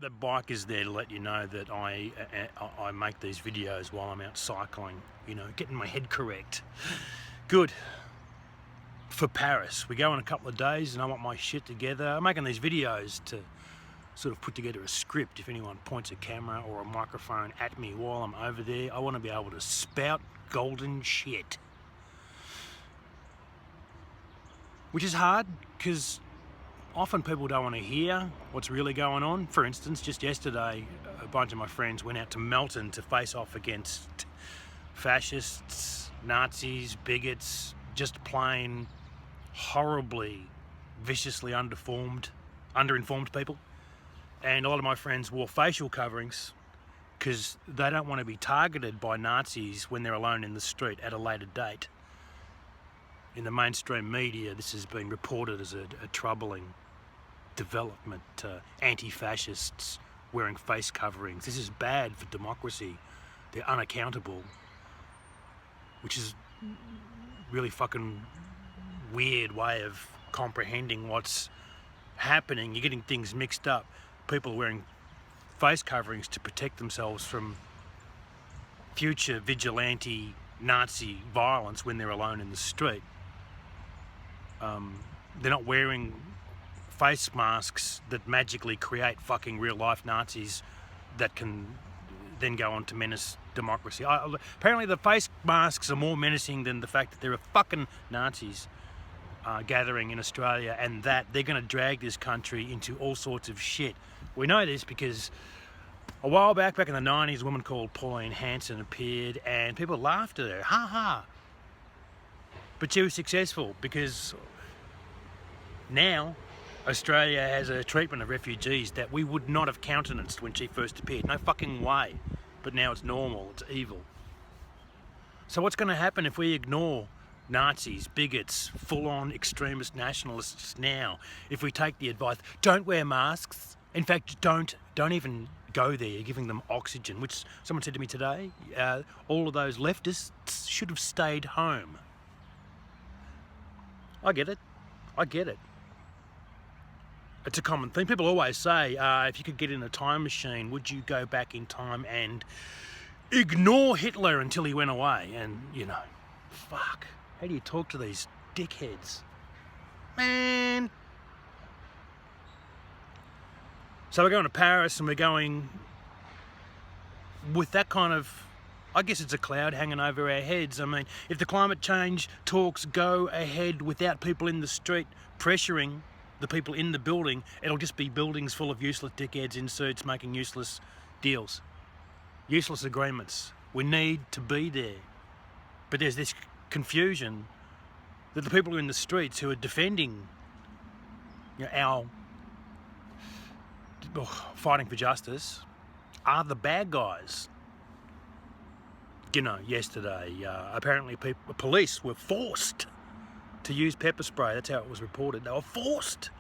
The bike is there to let you know that I make these videos while I'm out cycling, you know, getting my head correct. Good. For Paris. We go in a couple of days and I want my shit together. I'm making these videos to sort of put together a script. If anyone points a camera or a microphone at me while I'm over there, I want to be able to spout golden shit. Which is hard because often people don't want to hear what's really going on. For instance, just yesterday, a bunch of my friends went out to Melton to face off against fascists, Nazis, bigots, just plain horribly, viciously underinformed people. And a lot of my friends wore facial coverings because they don't want to be targeted by Nazis when they're alone in the street at a later date. In the mainstream media, this has been reported as a troubling development. Anti-fascists wearing face coverings. This is bad for democracy. They're unaccountable, which is really fucking weird way of comprehending what's happening. You're getting things mixed up. People are wearing face coverings to protect themselves from future vigilante Nazi violence when they're alone in the street. They're not wearing face masks that magically create fucking real life Nazis that can then go on to menace democracy. Apparently the face masks are more menacing than the fact that there are fucking Nazis gathering in Australia, and that they're going to drag this country into all sorts of shit. We know this because a while back in the 90s, a woman called Pauline Hanson appeared and people laughed at her, ha ha. But she was successful because now Australia has a treatment of refugees that we would not have countenanced when she first appeared. No fucking way. But now it's normal, it's evil. So what's going to happen if we ignore Nazis, bigots, full-on extremist nationalists now? If we take the advice, don't wear masks. In fact, don't even go there. You're giving them oxygen, which someone said to me today. All of those leftists should have stayed home. I get it. It's a common thing. People always say, if you could get in a time machine, would you go back in time and ignore Hitler until he went away? And, you know, fuck. How do you talk to these dickheads? Man. So we're going to Paris and we're going with that kind of, I guess it's a cloud hanging over our heads. I mean, if the climate change talks go ahead without people in the street pressuring the people in the building, it'll just be buildings full of useless dickheads in suits making useless deals, useless agreements. We need to be there. But there's this confusion that the people in the streets who are defending, you know, our fighting for justice are the bad guys. You know, yesterday, apparently police were forced to use pepper spray. That's how it was reported. They were forced.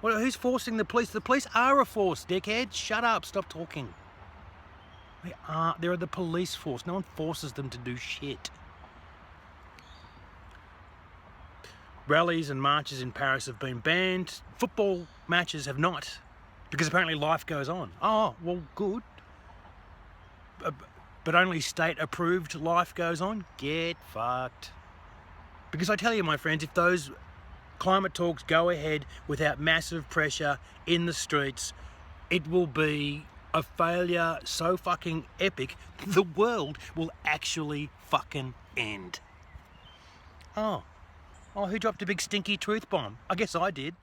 Well, who's forcing the police? The police are a force, dickhead. Shut up. Stop talking. They're the police force. No one forces them to do shit. Rallies and marches in Paris have been banned. Football matches have not, because apparently life goes on. Oh, well, good. But only state-approved life goes on? Get fucked. Because I tell you, my friends, if those climate talks go ahead without massive pressure in the streets, it will be a failure so fucking epic, the world will actually fucking end. Oh, who dropped a big stinky truth bomb? I guess I did.